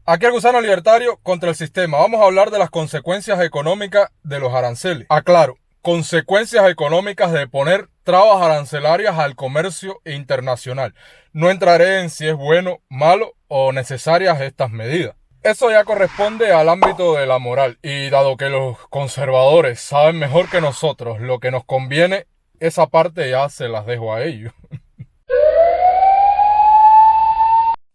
Aquí el gusano libertario contra el sistema. Vamos a hablar de las consecuencias económicas de los aranceles. Aclaro, consecuencias económicas de poner trabas arancelarias al comercio internacional. No entraré en si es bueno, malo o necesarias estas medidas. Eso ya corresponde al ámbito de la moral, y dado que los conservadores saben mejor que nosotros lo que nos conviene, esa parte ya se las dejo a ellos.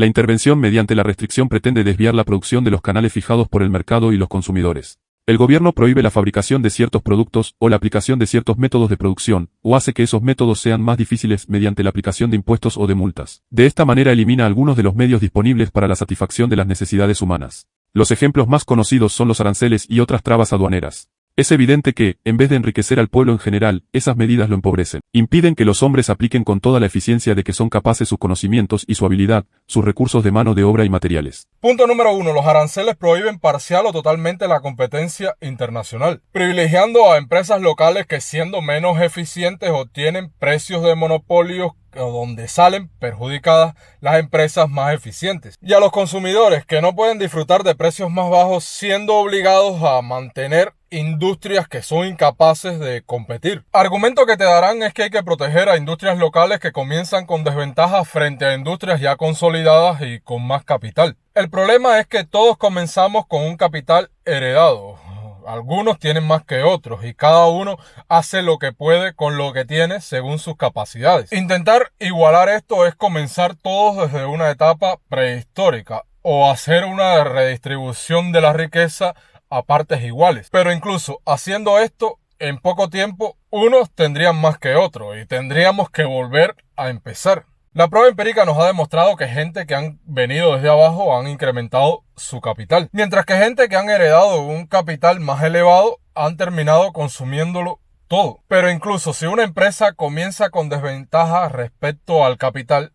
La intervención mediante la restricción pretende desviar la producción de los canales fijados por el mercado y los consumidores. El gobierno prohíbe la fabricación de ciertos productos o la aplicación de ciertos métodos de producción, o hace que esos métodos sean más difíciles mediante la aplicación de impuestos o de multas. De esta manera elimina algunos de los medios disponibles para la satisfacción de las necesidades humanas. Los ejemplos más conocidos son los aranceles y otras trabas aduaneras. Es evidente que, en vez de enriquecer al pueblo en general, esas medidas lo empobrecen. Impiden que los hombres apliquen con toda la eficiencia de que son capaces sus conocimientos y su habilidad, sus recursos de mano de obra y materiales. Punto número 1. Los aranceles prohíben parcial o totalmente la competencia internacional, privilegiando a empresas locales que, siendo menos eficientes, obtienen precios de monopolios donde salen perjudicadas las empresas más eficientes, y a los consumidores que no pueden disfrutar de precios más bajos, siendo obligados a mantener industrias que son incapaces de competir. Argumento que te darán es que hay que proteger a industrias locales que comienzan con desventajas frente a industrias ya consolidadas y con más capital. El problema es que todos comenzamos con un capital heredado. Algunos tienen más que otros y cada uno hace lo que puede con lo que tiene según sus capacidades. Intentar igualar esto es comenzar todos desde una etapa prehistórica o hacer una redistribución de la riqueza a partes iguales. Pero incluso haciendo esto, en poco tiempo, unos tendrían más que otros y tendríamos que volver a empezar. La prueba empírica nos ha demostrado que gente que han venido desde abajo han incrementado su capital, mientras que gente que han heredado un capital más elevado han terminado consumiéndolo todo. Pero incluso si una empresa comienza con desventaja respecto al capital,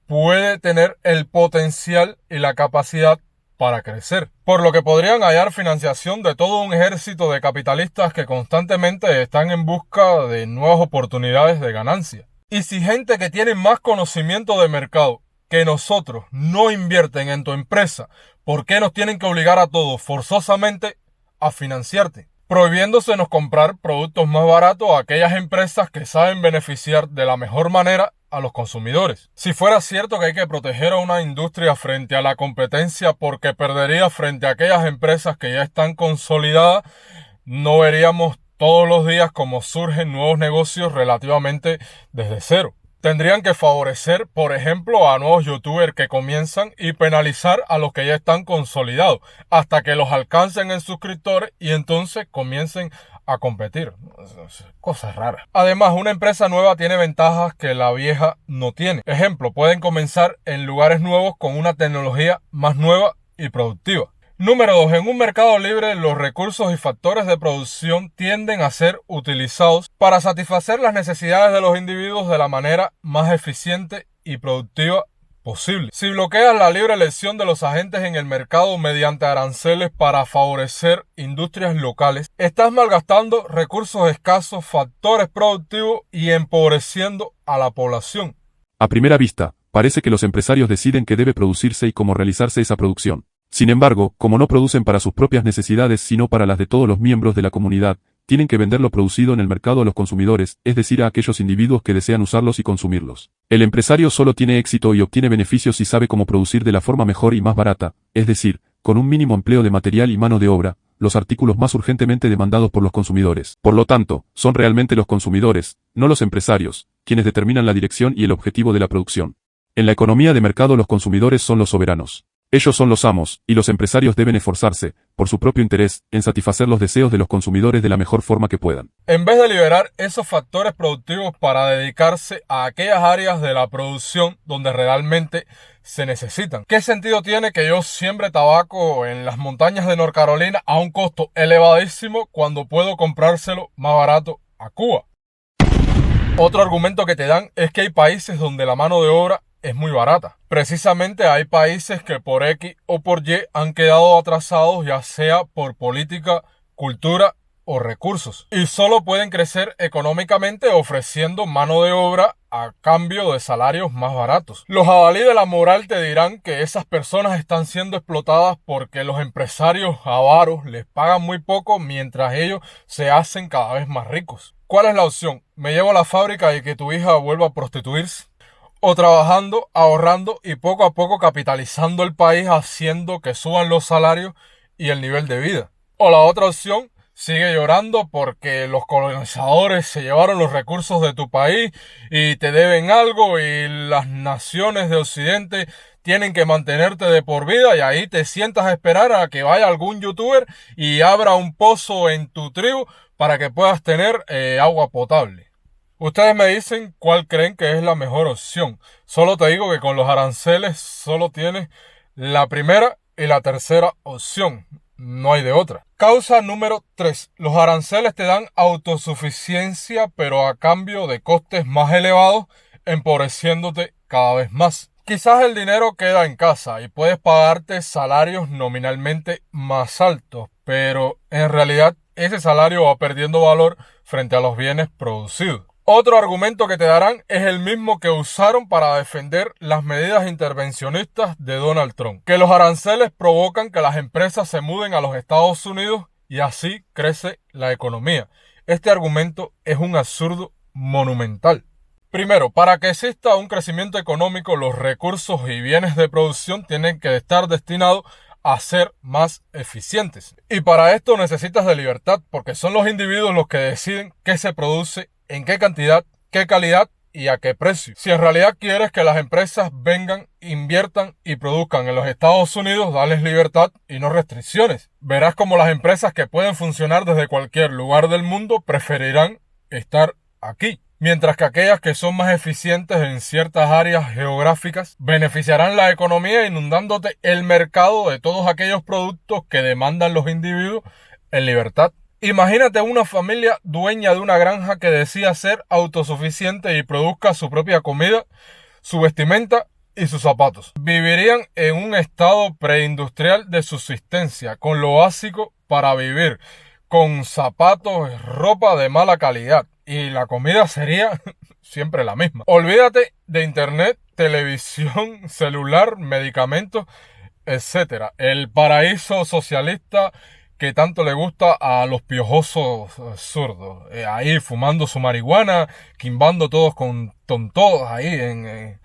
puede tener el potencial y la capacidad para crecer, por lo que podrían hallar financiación de todo un ejército de capitalistas que constantemente están en busca de nuevas oportunidades de ganancia. Y si gente que tiene más conocimiento de mercado que nosotros no invierten en tu empresa, ¿por qué nos tienen que obligar a todos forzosamente a financiarte? Prohibiéndosenos comprar productos más baratos a aquellas empresas que saben beneficiar de la mejor manera a los consumidores. Si fuera cierto que hay que proteger a una industria frente a la competencia porque perdería frente a aquellas empresas que ya están consolidadas, no veríamos todos los días cómo surgen nuevos negocios relativamente desde cero. Tendrían que favorecer, por ejemplo, a nuevos youtubers que comienzan y penalizar a los que ya están consolidados hasta que los alcancen en suscriptores y entonces comiencen a competir. Cosas raras. Además, una empresa nueva tiene ventajas que la vieja no tiene. Ejemplo, pueden comenzar en lugares nuevos con una tecnología más nueva y productiva. Número 2. En un mercado libre, los recursos y factores de producción tienden a ser utilizados para satisfacer las necesidades de los individuos de la manera más eficiente y productiva posible. Si bloqueas la libre elección de los agentes en el mercado mediante aranceles para favorecer industrias locales, estás malgastando recursos escasos, factores productivos y empobreciendo a la población. A primera vista, parece que los empresarios deciden qué debe producirse y cómo realizarse esa producción. Sin embargo, como no producen para sus propias necesidades sino para las de todos los miembros de la comunidad, tienen que vender lo producido en el mercado a los consumidores, es decir, a aquellos individuos que desean usarlos y consumirlos. El empresario solo tiene éxito y obtiene beneficios si sabe cómo producir de la forma mejor y más barata, es decir, con un mínimo empleo de material y mano de obra, los artículos más urgentemente demandados por los consumidores. Por lo tanto, son realmente los consumidores, no los empresarios, quienes determinan la dirección y el objetivo de la producción. En la economía de mercado los consumidores son los soberanos. Ellos son los amos, y los empresarios deben esforzarse, por su propio interés, en satisfacer los deseos de los consumidores de la mejor forma que puedan. En vez de liberar esos factores productivos para dedicarse a aquellas áreas de la producción donde realmente se necesitan. ¿Qué sentido tiene que yo siembre tabaco en las montañas de North Carolina a un costo elevadísimo cuando puedo comprárselo más barato a Cuba? Otro argumento que te dan es que hay países donde la mano de obra es muy barata. Precisamente hay países que por X o por Y han quedado atrasados, ya sea por política, cultura o recursos, y solo pueden crecer económicamente ofreciendo mano de obra a cambio de salarios más baratos. Los jabalí de la moral te dirán que esas personas están siendo explotadas porque los empresarios avaros les pagan muy poco mientras ellos se hacen cada vez más ricos. ¿Cuál es la opción? ¿Me llevo a la fábrica y que tu hija vuelva a prostituirse? ¿O trabajando, ahorrando y poco a poco capitalizando el país haciendo que suban los salarios y el nivel de vida? O la otra opción, sigue llorando porque los colonizadores se llevaron los recursos de tu país y te deben algo y las naciones de Occidente tienen que mantenerte de por vida, y ahí te sientas a esperar a que vaya algún youtuber y abra un pozo en tu tribu para que puedas tener agua potable. Ustedes me dicen cuál creen que es la mejor opción. Solo te digo que con los aranceles solo tienes la primera y la tercera opción. No hay de otra. Causa número 3. Los aranceles te dan autosuficiencia, pero a cambio de costes más elevados, empobreciéndote cada vez más. Quizás el dinero queda en casa y puedes pagarte salarios nominalmente más altos, pero en realidad ese salario va perdiendo valor frente a los bienes producidos. Otro argumento que te darán es el mismo que usaron para defender las medidas intervencionistas de Donald Trump, que los aranceles provocan que las empresas se muden a los Estados Unidos y así crece la economía. Este argumento es un absurdo monumental. Primero, para que exista un crecimiento económico, los recursos y bienes de producción tienen que estar destinados a ser más eficientes. Y para esto necesitas de libertad, porque son los individuos los que deciden qué se produce, en qué cantidad, qué calidad y a qué precio. Si en realidad quieres que las empresas vengan, inviertan y produzcan en los Estados Unidos, dales libertad y no restricciones. Verás como las empresas que pueden funcionar desde cualquier lugar del mundo preferirán estar aquí, mientras que aquellas que son más eficientes en ciertas áreas geográficas beneficiarán la economía inundándote el mercado de todos aquellos productos que demandan los individuos en libertad. Imagínate una familia dueña de una granja que decida ser autosuficiente y produzca su propia comida, su vestimenta y sus zapatos. Vivirían en un estado preindustrial de subsistencia, con lo básico para vivir, con zapatos, ropa de mala calidad, y la comida sería siempre la misma. Olvídate de internet, televisión, celular, medicamentos, etcétera. El paraíso socialista que tanto le gusta a los piojosos zurdos. Ahí fumando su marihuana, quimbando todos con todos ahí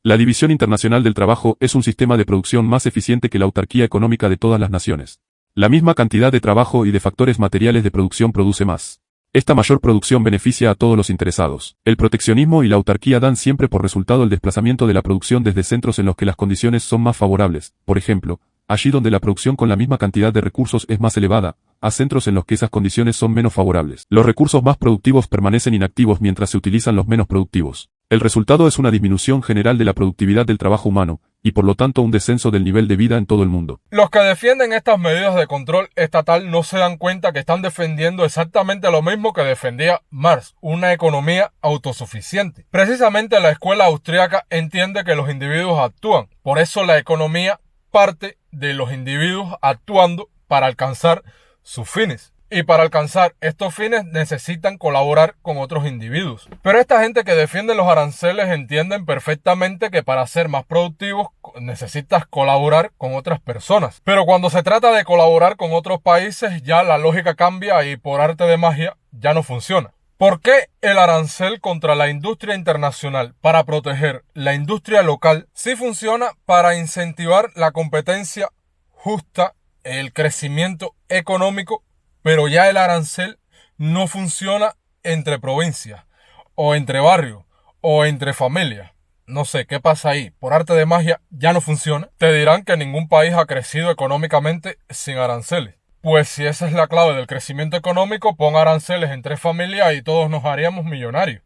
La División Internacional del Trabajo es un sistema de producción más eficiente que la autarquía económica de todas las naciones. La misma cantidad de trabajo y de factores materiales de producción produce más. Esta mayor producción beneficia a todos los interesados. El proteccionismo y la autarquía dan siempre por resultado el desplazamiento de la producción desde centros en los que las condiciones son más favorables, por ejemplo, allí donde la producción con la misma cantidad de recursos es más elevada, a centros en los que esas condiciones son menos favorables. Los recursos más productivos permanecen inactivos mientras se utilizan los menos productivos. El resultado es una disminución general de la productividad del trabajo humano, y por lo tanto un descenso del nivel de vida en todo el mundo. Los que defienden estas medidas de control estatal no se dan cuenta que están defendiendo exactamente lo mismo que defendía Marx, una economía autosuficiente. Precisamente la escuela austríaca entiende que los individuos actúan, por eso la economía parte de los individuos actuando para alcanzar sus fines. Y para alcanzar estos fines necesitan colaborar con otros individuos. Pero esta gente que defiende los aranceles entienden perfectamente que para ser más productivos necesitas colaborar con otras personas. Pero cuando se trata de colaborar con otros países ya la lógica cambia y por arte de magia ya no funciona. ¿Por qué el arancel contra la industria internacional para proteger la industria local sí funciona para incentivar la competencia justa, el crecimiento económico, pero ya el arancel no funciona entre provincias, o entre barrios, o entre familias? No sé, ¿qué pasa ahí? Por arte de magia ya no funciona. Te dirán que ningún país ha crecido económicamente sin aranceles. Pues si esa es la clave del crecimiento económico, pon aranceles entre familias y todos nos haríamos millonarios.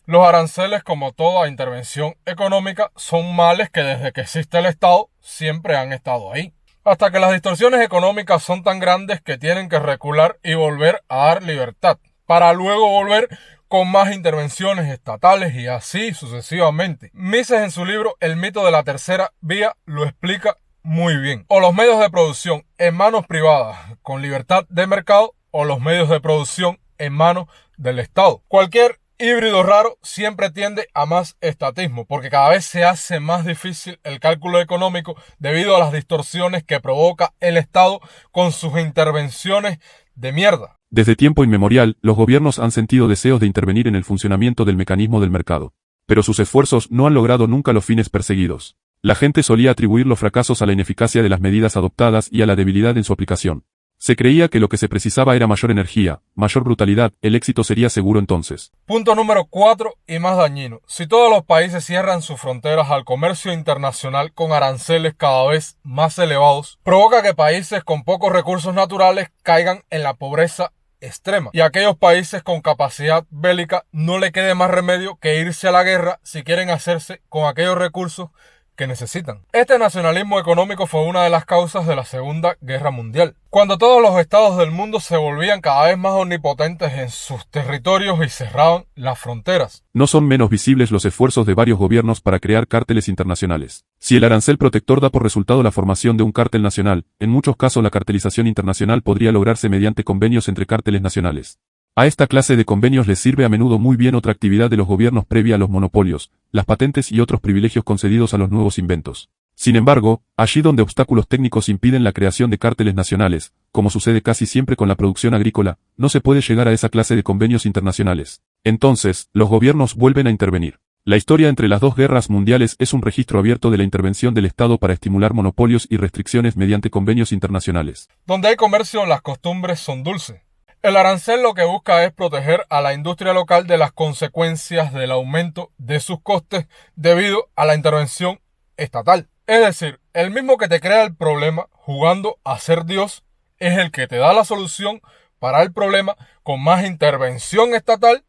Los aranceles, como toda intervención económica, son males que desde que existe el Estado siempre han estado ahí. Hasta que las distorsiones económicas son tan grandes que tienen que recular y volver a dar libertad, para luego volver con más intervenciones estatales y así sucesivamente. Mises en su libro El mito de la tercera vía lo explica muy bien. O los medios de producción en manos privadas con libertad de mercado o los medios de producción en manos del Estado. Cualquier híbrido raro siempre tiende a más estatismo, porque cada vez se hace más difícil el cálculo económico debido a las distorsiones que provoca el Estado con sus intervenciones de mierda. Desde tiempo inmemorial, los gobiernos han sentido deseos de intervenir en el funcionamiento del mecanismo del mercado. Pero sus esfuerzos no han logrado nunca los fines perseguidos. La gente solía atribuir los fracasos a la ineficacia de las medidas adoptadas y a la debilidad en su aplicación. Se creía que lo que se precisaba era mayor energía, mayor brutalidad, el éxito sería seguro entonces. Punto número 4 y más dañino. Si todos los países cierran sus fronteras al comercio internacional con aranceles cada vez más elevados, provoca que países con pocos recursos naturales caigan en la pobreza extrema. Y a aquellos países con capacidad bélica no le quede más remedio que irse a la guerra si quieren hacerse con aquellos recursos que necesitan. Este nacionalismo económico fue una de las causas de la Segunda Guerra Mundial, cuando todos los estados del mundo se volvían cada vez más omnipotentes en sus territorios y cerraban las fronteras. No son menos visibles los esfuerzos de varios gobiernos para crear cárteles internacionales. Si el arancel protector da por resultado la formación de un cártel nacional, en muchos casos la cartelización internacional podría lograrse mediante convenios entre cárteles nacionales. A esta clase de convenios les sirve a menudo muy bien otra actividad de los gobiernos previa a los monopolios, las patentes y otros privilegios concedidos a los nuevos inventos. Sin embargo, allí donde obstáculos técnicos impiden la creación de cárteles nacionales, como sucede casi siempre con la producción agrícola, no se puede llegar a esa clase de convenios internacionales. Entonces, los gobiernos vuelven a intervenir. La historia entre las dos guerras mundiales es un registro abierto de la intervención del Estado para estimular monopolios y restricciones mediante convenios internacionales. Donde hay comercio, las costumbres son dulces. El arancel lo que busca es proteger a la industria local de las consecuencias del aumento de sus costes debido a la intervención estatal. Es decir, el mismo que te crea el problema jugando a ser Dios es el que te da la solución para el problema con más intervención estatal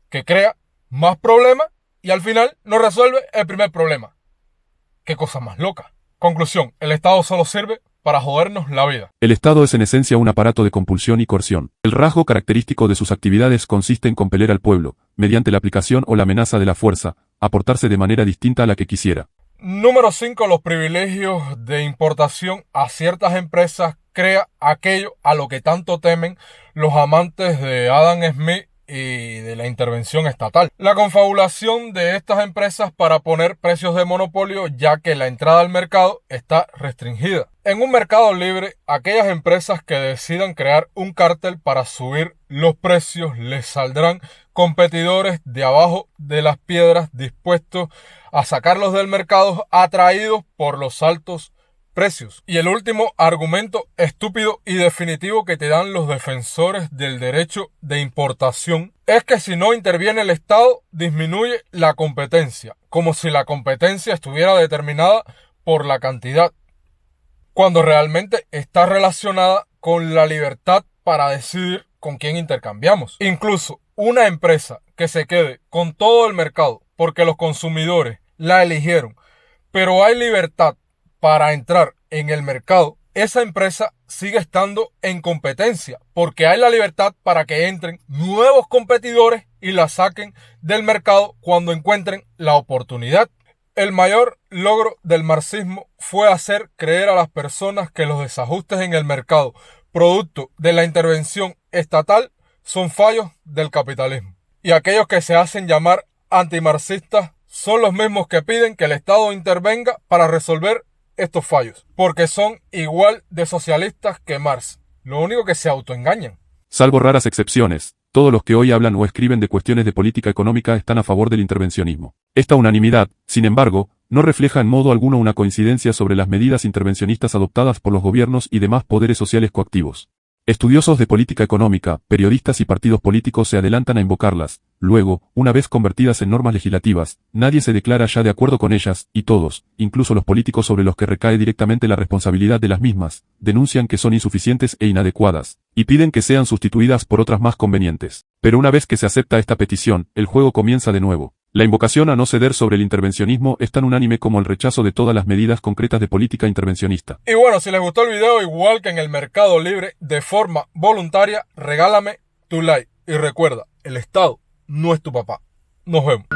que crea más problemas y al final no resuelve el primer problema. Qué cosa más loca. Conclusión, el Estado solo sirve para jodernos la vida. El Estado es en esencia un aparato de compulsión y coerción. El rasgo característico de sus actividades consiste en compeler al pueblo, mediante la aplicación o la amenaza de la fuerza, a portarse de manera distinta a la que quisiera. Número 5. Los privilegios de importación a ciertas empresas crea aquello a lo que tanto temen los amantes de Adam Smith y de la intervención estatal. La confabulación de estas empresas para poner precios de monopolio, ya que la entrada al mercado está restringida. En un mercado libre, aquellas empresas que decidan crear un cártel para subir los precios les saldrán competidores de abajo de las piedras dispuestos a sacarlos del mercado atraídos por los altos precios. Y el último argumento estúpido y definitivo que te dan los defensores del derecho de importación es que si no interviene el Estado, disminuye la competencia, como si la competencia estuviera determinada por la cantidad, cuando realmente está relacionada con la libertad para decidir con quién intercambiamos. Incluso una empresa que se quede con todo el mercado porque los consumidores la eligieron, pero hay libertad para entrar en el mercado, esa empresa sigue estando en competencia porque hay la libertad para que entren nuevos competidores y la saquen del mercado cuando encuentren la oportunidad. El mayor logro del marxismo fue hacer creer a las personas que los desajustes en el mercado, producto de la intervención estatal, son fallos del capitalismo. Y aquellos que se hacen llamar antimarxistas son los mismos que piden que el Estado intervenga para resolver estos fallos, porque son igual de socialistas que Marx. Lo único que se autoengañan. Salvo raras excepciones, todos los que hoy hablan o escriben de cuestiones de política económica están a favor del intervencionismo. Esta unanimidad, sin embargo, no refleja en modo alguno una coincidencia sobre las medidas intervencionistas adoptadas por los gobiernos y demás poderes sociales coactivos. Estudiosos de política económica, periodistas y partidos políticos se adelantan a invocarlas. Luego, una vez convertidas en normas legislativas, nadie se declara ya de acuerdo con ellas, y todos, incluso los políticos sobre los que recae directamente la responsabilidad de las mismas, denuncian que son insuficientes e inadecuadas, y piden que sean sustituidas por otras más convenientes. Pero una vez que se acepta esta petición, el juego comienza de nuevo. La invocación a no ceder sobre el intervencionismo es tan unánime como el rechazo de todas las medidas concretas de política intervencionista. Y bueno, si les gustó el video, igual que en el Mercado Libre, de forma voluntaria, regálame tu like. Y recuerda, el Estado no es tu papá. Nos vemos.